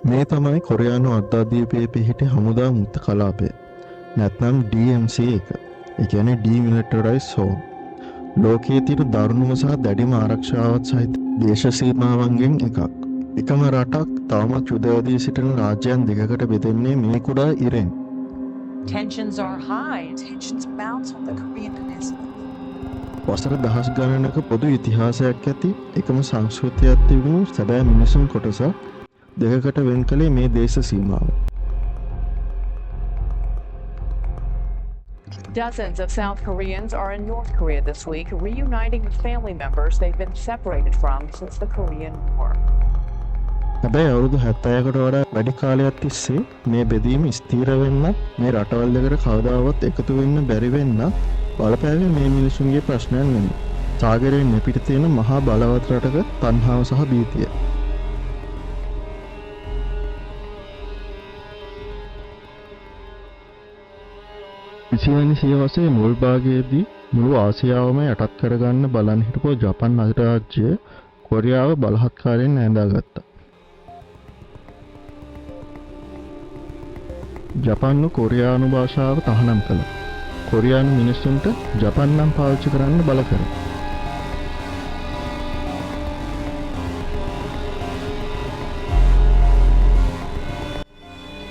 මේ තමයි කොරියානු අර්ධද්වීපයේ පිහිටි හමුදා මුක්ත කලාපය. නැත්නම් DMZ එක. ඒ කියන්නේ Demilitarized Zone. ලෝකයේ තියෙන දරුණුම සහ දැඩිම ආරක්ෂාවත් සහිත දේශ සීමාවන්ගෙන් එකක්. එකම රටක් තවමත් යුදවදී සිටින රාජ්‍යයන් දෙකකට බෙදෙන්නේ මේ කුඩා ඉරෙන්. Tensions are high. Tensions bounce on the Korean peninsula. වසර දහස් ගණනක පොදු ඉතිහාසයක් ඇති එකම සංස්කෘතියක් තිබුණු සැබෑ මිනිසුන් කොටසක් දෙකකට වෙන් කළේ මේ දේශ සීමාව. Dozens of South Koreans are in North Korea this week, reuniting with family members they've been separated from since the Korean War. හැබැයි අවුරුදු 70කට වඩා වැඩි කාලයක් තිස්සේ මේ බෙදීම ස්ථිර වෙන්නත් මේ රටවල් දෙකට කවදාවත් එකතු වෙන්න බැරි වෙන්නත් බලපෑවේ මේ මිනිසුන්ගේ ප්‍රශ්නයන් නෙමෙයි. සාගරයෙන් මෙපිට තියෙන මහා බලවත් රටක තණ්හාව සහ භීතිය. ඉසිවැනි සියවසේ මුල් භාගයේදී මුළු ආසියාවම යටත් කරගන්න බලන් හිටපු ජපන් අධිරාජ්‍යය කොරියාව බලහත්කාරයෙන් ඈඳාගත්තා. ජපාන්ු කොරියානු භාෂාව තහනම් කළා. කොරියානු මිනිස්සුන්ට ජපන් නම් පාවිච්චි කරන්න බල කරා.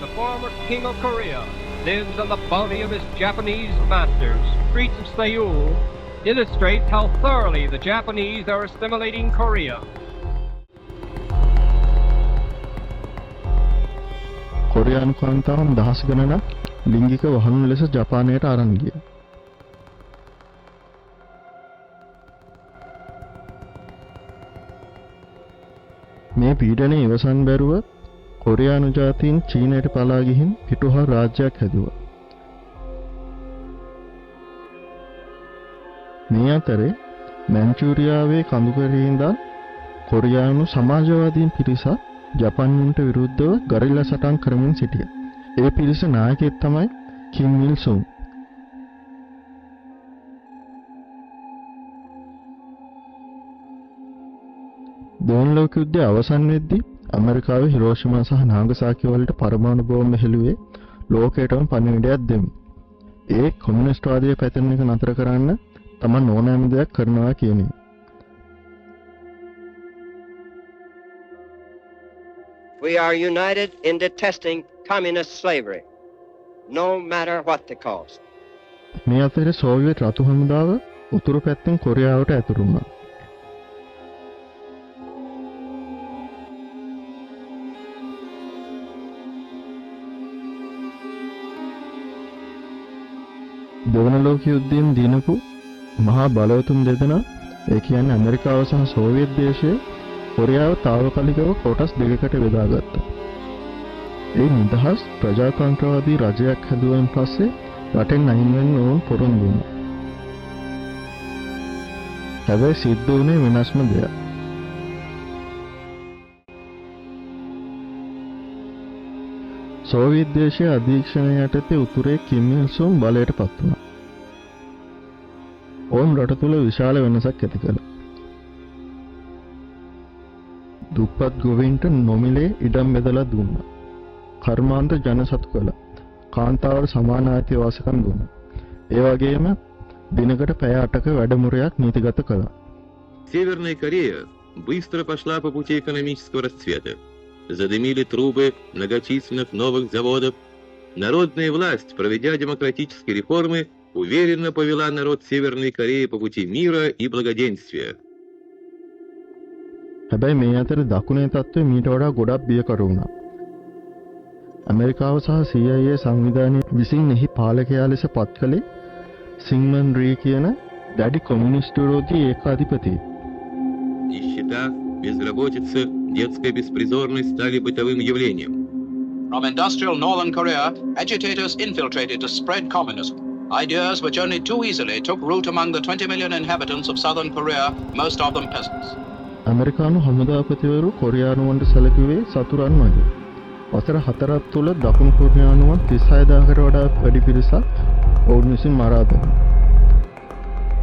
The former king of Korea lives on the bounty of his Japanese masters. Streets of Seoul illustrate how thoroughly the Japanese are assimilating Korea. කොරියානු කාන්තාවන් දහස් ගණනක් ලිංගික වහනු ලෙස ජපානයට අරන් ගියා. මේ පීඩනය ඉවසන් බැරුව කොරියානු ජාතීන් චීනයට පලා ගිහින් පිටුහල් රාජ්‍යයක් හැදුවා. මේ අතරේ මැන්චූරියාවේ කඳුකරේ ඉඳන් කොරියානු සමාජවාදීන් පිරිසක් ජපාන්ට විරුද්ධව ගරිල්ලා සටන් කරමින් සිටියා. ඒ පිරිස නායකයෙක් තමයි කිම් ඉල් සුන්. දෙවන ලෝක යුද්ධය අවසන් වෙද්දී ඇමරිකාවේ හිරෝෂිමා සහ නාගසාකි වලට පරමාණු බෝම්බ හෙළුවේ ලෝකයටම පණිවිඩයක් දෙමු. ඒ කොමියුනිස්ට් වාදයේ පැතිරෙන එක නතර කරන්න තමන් ඕනෑම දෙයක් කරනවා කියන එක. We are united in detesting communist slavery, no matter what the cost. මේ අතරේ සෝවියට් රතු හමුදාව උතුරු පැත්තෙන් කොරියාවට ඇතුළු වුණා. දෙවන ලෝක යුද්ධයෙන් දිනපු මහා බලවතුන් දෙදෙනා ඒ කියන්නේ ඇමරිකාව සහ සෝවියට් දේශය කොරියාව తాවකාලිකව කොටස් දෙකකට බෙදාගත්තා. ඒ නිදහස් ප්‍රජාතන්ත්‍රවාදී රජයක් හැදුවෙන් පස්සේ රටෙන් අයින් වෙන්න ඕන පොරොන්දු වුණා. හැබැයි සිද්ධ වුණේ වෙනස්ම දෙයක්. සෝවියට් දේශයේ අධීක්ෂණය යටතේ උතුරේ කිම් ඉල් සුන් බලයට පත් වුණා. ඕම් රට තුල විශාල වෙනසක් ඇති කළා. දුප්පත් ගොවීන්ට නොමිලේ ඉඩම් බෙදලා දුන්නා. කර්මාන්ත ජනසතු කළා. කාන්තාවට සමාන අයිති වාසකම් දුන්නා. ඒ වගේම දිනකට පැය 8ක වැඩමුළුවක් නීතිගත කළා. Северная Корея быстро пошла по пути экономического расцвета. Задымили трубы многочисленных новых заводов. Народная власть, проведя демократические реформы, уверенно повела народ Северной Кореи по пути мира и благоденствия. හැබැයි මේ අතර දකුණේ තත්ත්වය මීට වඩා ගොඩක් බියකර වුණා. ඇමරිකාව සහ CIA සංවිධානය විසින් එහි පාලකයා ලෙස පත් කළේ සිංමන් රී කියන දැඩි කොමියුනිස්ට් විරෝධී ඒකාධිපතියෙක්. Нищета, безработица, детская беспризорность стали бытовым явлением. From industrial northern Korea, agitators infiltrated to spread communism. Ideas which only too easily took root among the 20 million inhabitants of southern Korea, most of them peasants. ඇමරිකානු හමුදාපතිවරු කොරියානුවන්ට සැලකුවේ සතුරන් වගේ. වසර 4ක් තුල දකුණු කොරියානුවන් 36000කට වඩා වැඩි පිරිසක් ඔවුන් විසින් මරා දැමුවා.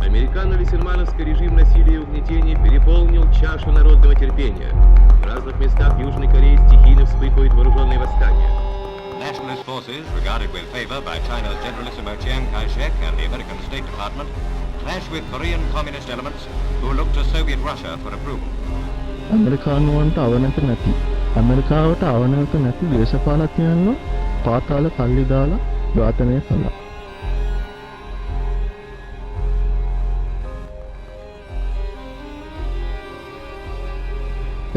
Американо-лисермановский режим насилия и угнетения переполнил чашу народного терпения. В разных местах Южной Кореи стихийно вспыхивают вооруженные forces, regarded with favor by China's Generalissimo Chiang Kai-shek and the American State Department, clash with Korean communist elements who look to Soviet Russia for approval. ඇමරිකානුවන්ට අවනත නැති ඇමරිකාවට අවනත නැති දේශපාලඥයන්ව පාතාල කල්ලි දාලා ඝාතනය කළා.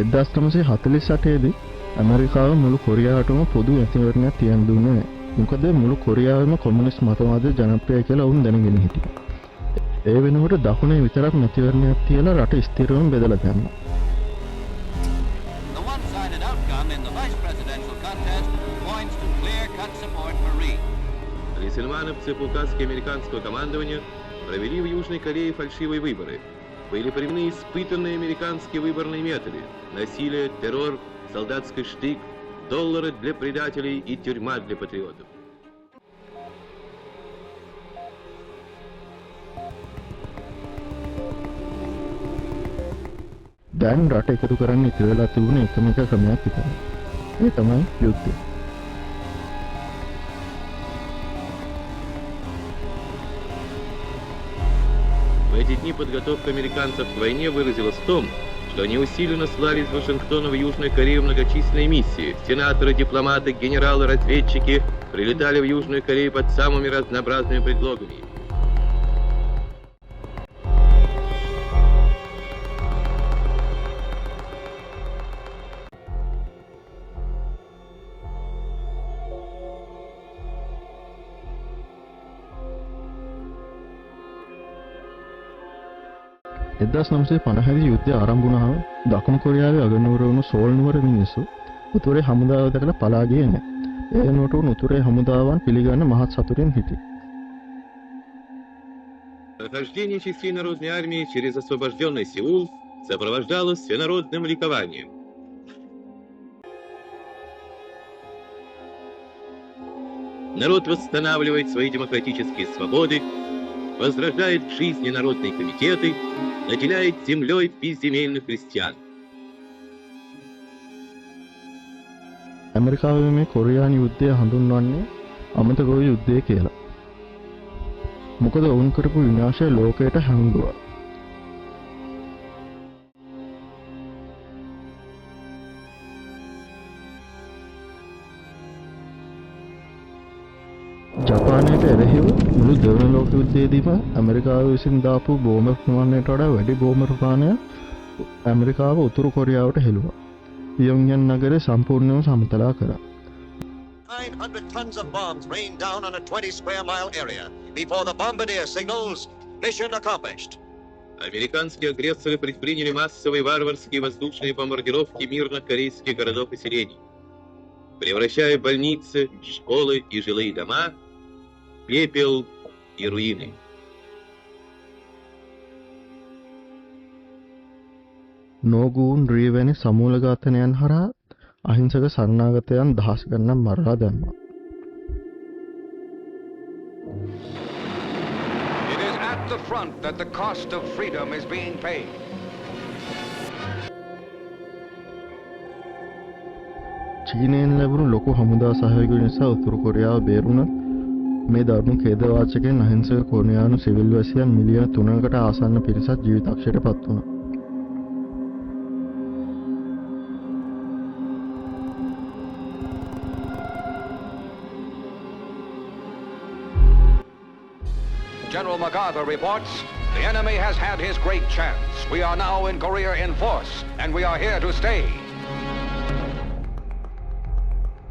එදදාස් 1948දී ඇමරිකාව මුළු කොරියාවටම පොදු ඇතිවරණයක් තියන් දුන්නේ නැහැ. මොකද මුළු කොරියාවෙම කොමියුනිස්ට් මතවාදය ජනප්‍රියයි කියලා වුන් දැනගෙන හිටියා. ඒ වෙනුවට දකුණේ විතරක් මැතිවරණයක් තියලා රට ස්ථිරවම බෙදලා ගන්නවා. The one-sided outcome in the vice presidential contest points to clear-cut support for Ri. Рейсельмановцы по указке американского командования провели в Южной Корее фальшивые выборы. Были применены испытанные американские выборные методы: насилие, террор, солдатский штык, доллары для предателей и тюрьма для патриотов. දැන් රට එකතු කරන්න ඉතිරි වෙලා තිබුණේ එකම එක ක්‍රමයක් විතරයි. ඒ තමයි යුද්ධය. В эти дни подготовка американцев к войне выразилась в том, что они усиленно слали из Вашингтона в Южную Корею многочисленные миссии. Сенаторы, дипломаты, генералы, разведчики прилетали в Южную Корею под самыми разнообразными предлогами. එදදාස් 1950දී යුද්ධය ආරම්භ වුණාම දකුණු කොරියාවේ අගනුවර වුණු සෝල් නුවර මිනිස්සු උතුරේ හමුදාව දැකලා පලා ගියේ නැහැ. ඒ වෙනුවට උතුරේ හමුදාවන් පිළිගන්න මහත් සතුටින් හිටියේ. Прохождение частей Народной армии через освобожденный Сеул сопровождалось всенародным ликованием. Народ восстанавливает свои демократические свободы, возрождает в жизни народные комитеты, наделяет землей безземельных крестьян. ඇමරිකාවේ මේ කොරියානු යුද්ධය හඳුන්වන්නේ අමතක වූ යුද්ධය කියලා. මොකද වුන් කරපු විනාශය ලෝකයට හැංගුවා. ජපානයට එරෙහිව මුළු දෙවන ලෝක යුද්ධයේදීම ඇමරිකාව විසින් දාපු බෝම්බ ප්‍රමාණයට වඩා වැඩි බෝම්බ ප්‍රමාණයක් ඇමරිකාව උතුරු කොරියාවට හෙළුවා. පියොන්ග්‍යාන් නගරය සම්පූර්ණයෙන්ම සමතලා කරා. 900 tons of bombs rained down on a 20 square mile area before the bombardier signals mission accomplished. Американские агрессоры предприняли массовые варварские воздушные бомбардировки мирных корейских городов и селений, превращая больницы, школы и жилые дома в пепел и руины. නෝගූන් රීවැනි සමූල ඝාතනයන් හරහා අහිංසක සරණාගතයන් දහස් ගණනක් මරලා දැම්මා. It is at the front that the cost of freedom is being paid. චීනයෙන් ලැබුණු ලොකු හමුදා සහයෝගය නිසා උතුරු කොරියාව බේරුණත් මේ දරුණු ඛේදවාචකයෙන් අහිංසක කොරියානු සිවිල් වැසියන් මිලියන 3කට ආසන්න පිරිසක් ජීවිතක්ෂයට පත් වුණා. General MacArthur reports, the enemy has had his great chance. We are now in Korea in force, and we are here to stay.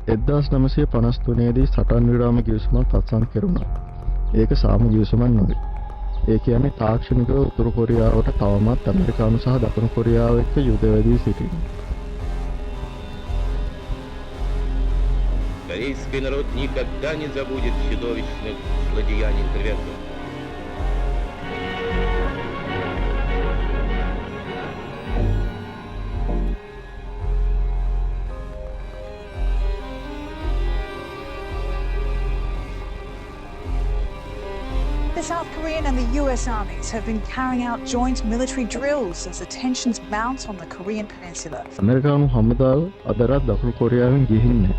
1953 දී සටන් විරාම ගිවිසුමක් අත්සන් කෙරුණා. ඒක සාම ගිවිසුමක් නෙවෙයි. ඒ කියන්නේ තාක්ෂණිකව උතුරු කොරියාවට තවමත් ඇමරිකානු සහ දකුණු කොරියාව එක්ක යුද වෙදී සිටිනවා. Корейский народ никогда не забудет чудовищных злодеяний интервентов. The South Korean and the US armies have been carrying out joint military drills as the tensions mount on the Korean peninsula. ඇමරිකානු හමුදාව අදරත් දකුණු කොරියාවෙන් ගිහින් නැහැ.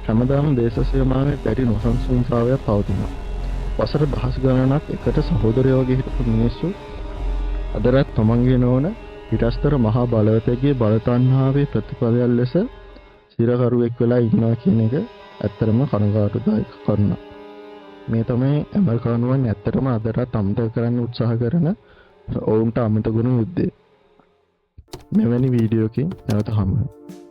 හැමදාම දේශ සීමාවේ දැඩි නොසන්සුන්තාවයක් පවතිනවා. වසර දහස් ගණනක් එකට සහෝදරයෝ වගේ හිටපු මිනිස්සු අදටත් තමන්ගේ නොවන පිටස්තර මහා බලවතෙක්ගේ බලතණ්හාවේ ප්‍රතිඵලයක් ලෙස සිරකරුවෙක් වෙලා ඉන්නවා කියන එක ඇත්තටම කනගාටුදායක කරුණක්. මේ තමයි ඇමරිකානුවන් ඇත්තටම අදටත් අමතක කරන්න උත්සාහ කරන ඔවුන්ට අමතකුණු යුද්ධය. මෙවැනි වීඩියෝකින් නැවත හමු වෙමු.